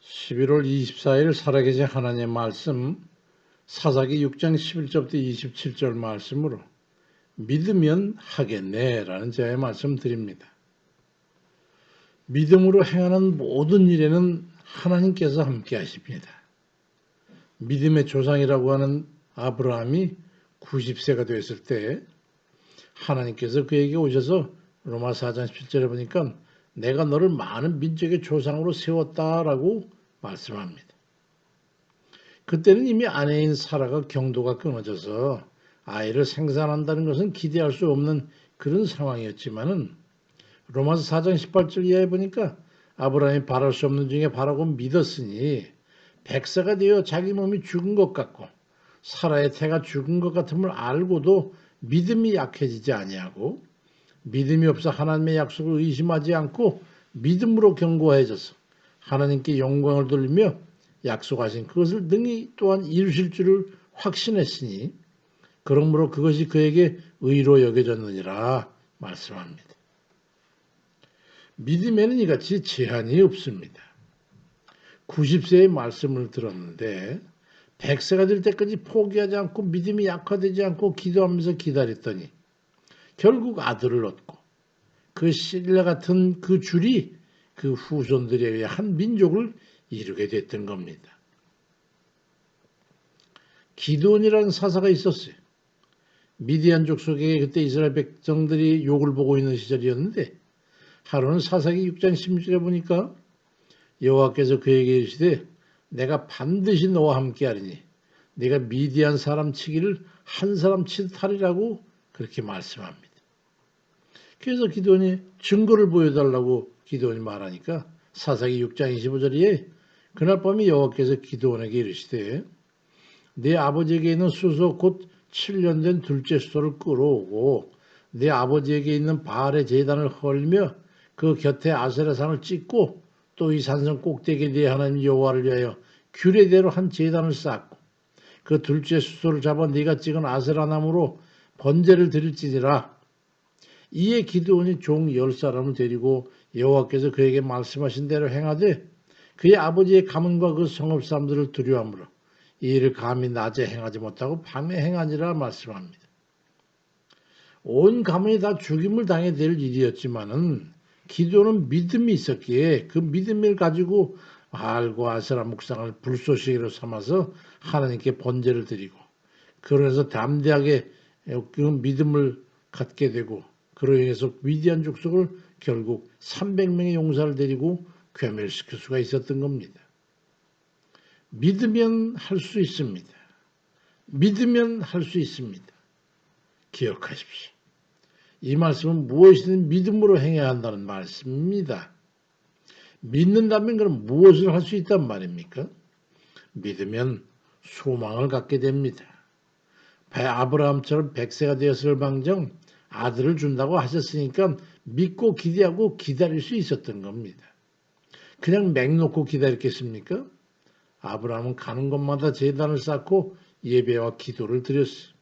11월 24일 살아계신 하나님의 말씀 사사기 6장 11절부터 27절 말씀으로 믿으면 하겠네 라는 제의 말씀 드립니다. 믿음으로 행하는 모든 일에는 하나님께서 함께 하십니다. 믿음의 조상이라고 하는 아브라함이 90세가 되었을 때 하나님께서 그에게 오셔서 로마서 4장 17절에 보니까 내가 너를 많은 민족의 조상으로 세웠다라고 말씀합니다. 그때는 이미 아내인 사라가 경도가 끊어져서 아이를 생산한다는 것은 기대할 수 없는 그런 상황이었지만은 로마서 4장 18절 이하에 보니까 아브라함이 바랄 수 없는 중에 바라고 믿었으니 백세가 되어 자기 몸이 죽은 것 같고 사라의 태가 죽은 것 같음을 알고도 믿음이 약해지지 아니하고 믿음이 없어 하나님의 약속을 의심하지 않고 믿음으로 견고해져서 하나님께 영광을 돌리며 약속하신 그것을 능히 또한 이루실 줄을 확신했으니 그러므로 그것이 그에게 의로 여겨졌느니라 말씀합니다. 믿음에는 이같이 제한이 없습니다. 90세의 말씀을 들었는데 100세가 될 때까지 포기하지 않고 믿음이 약화되지 않고 기도하면서 기다렸더니 결국 아들을 얻고 그 신라 같은 그 줄이 그 후손들에 의해 한 민족을 이루게 됐던 겁니다. 기드온이라는 사사가 있었어요. 미디안족 속에 그때 이스라엘 백성들이 욕을 보고 있는 시절이었는데 하루는 사사기 6장 16절에 보니까 여호와께서 그에게 이르시되 내가 반드시 너와 함께하리니 네가 미디안 사람 치기를 한 사람 치듯 하리라고 그렇게 말씀합니다. 그래서 기드온이 증거를 보여달라고 기드온이 말하니까 사사기 6장 25절에 그날 밤에 여호와께서 기드온에게 이르시되 네 아버지에게 있는 수소 곧 7년 된 둘째 수소를 끌어오고 네 아버지에게 있는 바알의 제단을 헐며 그 곁에 아세라산을 찍고 또 이 산성 꼭대기에 네 하나님 여호와를 위하여 규례대로 한 제단을 쌓고 그 둘째 수소를 잡아 네가 찍은 아세라 나무로 번제를 드릴지니라. 이에 기드온이 종 10사람을 데리고 여호와께서 그에게 말씀하신 대로 행하되 그의 아버지의 가문과 그 성읍 사람들을 두려워하므로 이 일을 감히 낮에 행하지 못하고 밤에 행하니라 말씀합니다. 온 가문이 다 죽임을 당해 될 일이었지만은 기드온은 믿음이 있었기에 그 믿음을 가지고 바알과 아세라 묵상을 불쏘시개로 삼아서 하나님께 번제를 드리고 그러면서 담대하게 그 믿음을 갖게 되고 그로 인해서 미디안 족속을 결국 300명의 용사를 데리고 괴멸시킬 수가 있었던 겁니다. 믿으면 할 수 있습니다. 믿으면 할 수 있습니다. 기억하십시오. 이 말씀은 무엇이든 믿음으로 행해야 한다는 말씀입니다. 믿는다면 그럼 무엇을 할 수 있단 말입니까? 믿으면 소망을 갖게 됩니다. 아브라함처럼 100세가 되었을 방정 아들을 준다고 하셨으니까 믿고 기대하고 기다릴 수 있었던 겁니다. 그냥 맹놓고 기다렸겠습니까? 아브라함은 가는 곳마다 제단을 쌓고 예배와 기도를 드렸어요.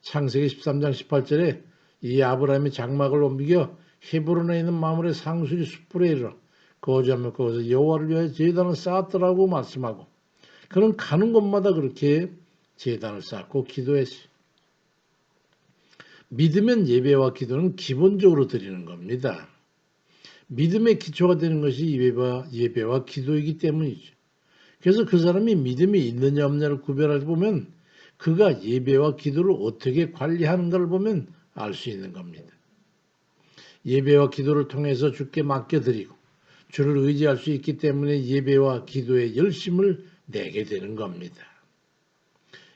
창세기 13장 18절에 이 아브라함이 장막을 옮겨 헤브론에 있는 마물의 상수리 숯불에 이르러 거주하며 거기서 여호와를 위하여 제단을 쌓았더라고 말씀하고 그는 가는 곳마다 그렇게 제단을 쌓고 기도했어요. 믿으면 예배와 기도는 기본적으로 드리는 겁니다. 믿음의 기초가 되는 것이 예배와 기도이기 때문이죠. 그래서 그 사람이 믿음이 있느냐 없느냐를 구별할 때 보면 그가 예배와 기도를 어떻게 관리하는가를 보면 알 수 있는 겁니다. 예배와 기도를 통해서 주께 맡겨드리고 주를 의지할 수 있기 때문에 예배와 기도에 열심을 내게 되는 겁니다.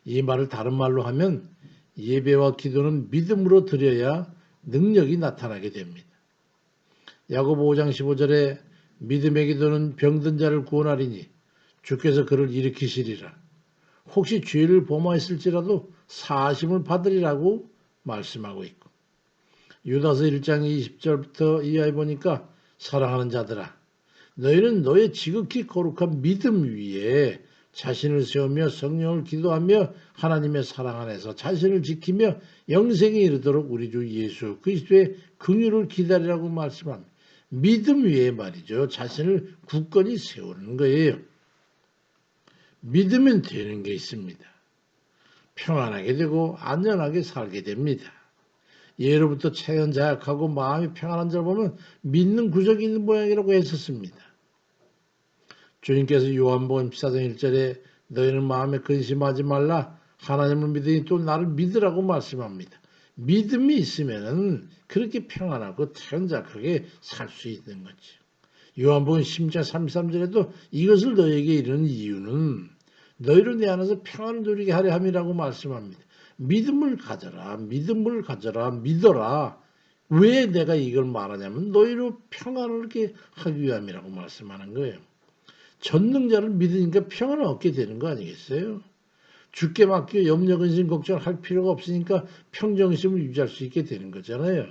이 말을 다른 말로 하면 예배와 기도는 믿음으로 드려야 능력이 나타나게 됩니다. 야고보 5장 15절에 믿음의 기도는 병든 자를 구원하리니 주께서 그를 일으키시리라. 혹시 죄를 범하였을지라도 사하심을 받으리라고 말씀하고 있고 유다서 1장 20절부터 이하에 보니까 사랑하는 자들아 너희는 너의 지극히 거룩한 믿음 위에 자신을 세우며 성령을 기도하며 하나님의 사랑 안에서 자신을 지키며 영생에 이르도록 우리 주 예수 그리스도의 긍휼을 기다리라고 말씀합니다. 믿음 위에 말이죠. 자신을 굳건히 세우는 거예요. 믿으면 되는 게 있습니다. 평안하게 되고 안전하게 살게 됩니다. 예로부터 체현자약하고 마음이 평안한 자를 보면 믿는 구석이 있는 모양이라고 했었습니다. 주님께서 요한복음 14장 1절에 너희는 마음에 근심하지 말라 하나님을 믿으니 또 나를 믿으라고 말씀합니다. 믿음이 있으면 그렇게 평안하고 태연작하게 살 수 있는 거죠. 요한복음 10장 33절에도 이것을 너희에게 이르는 이유는 너희로 내 안에서 평안을 누리게 하려 함이라고 말씀합니다. 믿음을 가져라, 믿음을 가져라, 믿어라. 왜 내가 이걸 말하냐면 너희로 평안을 이렇게 하기 위함이라고 말씀하는 거예요. 전능자를 믿으니까 평안을 얻게 되는 거 아니겠어요? 주께 맡겨 염려, 근심, 걱정할 필요가 없으니까 평정심을 유지할 수 있게 되는 거잖아요.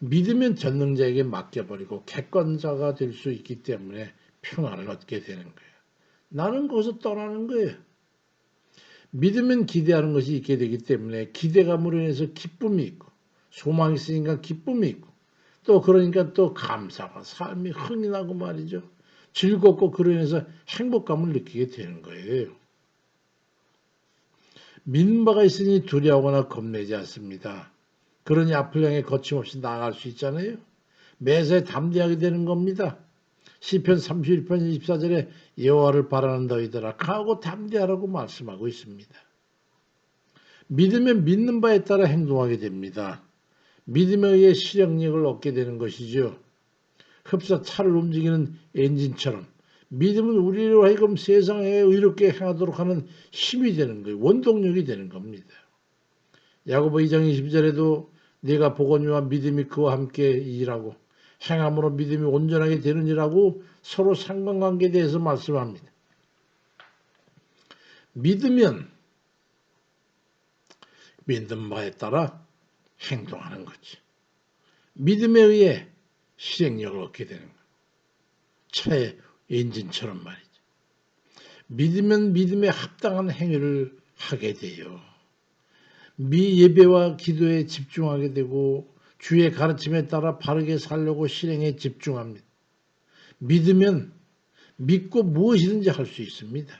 믿으면 전능자에게 맡겨버리고 객관자가 될 수 있기 때문에 평안을 얻게 되는 거예요. 나는 거기서 떠나는 거예요. 믿으면 기대하는 것이 있게 되기 때문에 기대감으로 인해서 기쁨이 있고 소망이 있으니까 기쁨이 있고 또 그러니까 또 감사가 삶이 흥이 나고 말이죠. 즐겁고 그로 인해서 행복감을 느끼게 되는 거예요. 믿는 바가 있으니 두려워하거나 겁내지 않습니다. 그러니 앞을 향해 거침없이 나아갈 수 있잖아요. 매사에 담대하게 되는 겁니다. 시편 31편 24절에 여호와를 바라는 너희들아 강하고 담대하라고 말씀하고 있습니다. 믿으면 믿는 바에 따라 행동하게 됩니다. 믿음에 의해 실행력을 얻게 되는 것이죠. 흡사 차를 움직이는 엔진처럼 믿음은 우리로 하여금 세상에 의롭게 행하도록 하는 힘이 되는 거예요. 원동력이 되는 겁니다. 야고보 2장 20절에도 네가 복원이와 믿음이 그와 함께 일하고 행함으로 믿음이 온전하게 되느니라고 서로 상관관계에 대해서 말씀합니다. 믿으면 믿는 바에 따라 행동하는 거지. 믿음에 의해 실행력을 얻게 되는 거예요. 차의 엔진처럼 말이죠. 믿으면 믿음에 합당한 행위를 하게 돼요. 예배와 기도에 집중하게 되고 주의 가르침에 따라 바르게 살려고 실행에 집중합니다. 믿으면 믿고 무엇이든지 할 수 있습니다.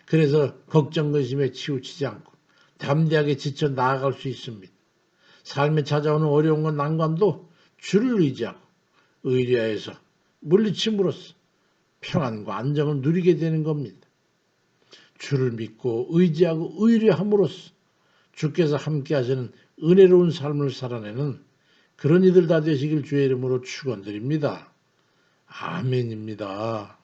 그래서 걱정, 근심에 치우치지 않고 담대하게 지쳐 나아갈 수 있습니다. 삶에 찾아오는 어려움과 난관도 주를 의지하고 의뢰하여서 물리침으로써 평안과 안정을 누리게 되는 겁니다. 주를 믿고 의지하고 의뢰함으로써 주께서 함께 하시는 은혜로운 삶을 살아내는 그런 이들 다 되시길 주의 이름으로 축원드립니다. 아멘입니다.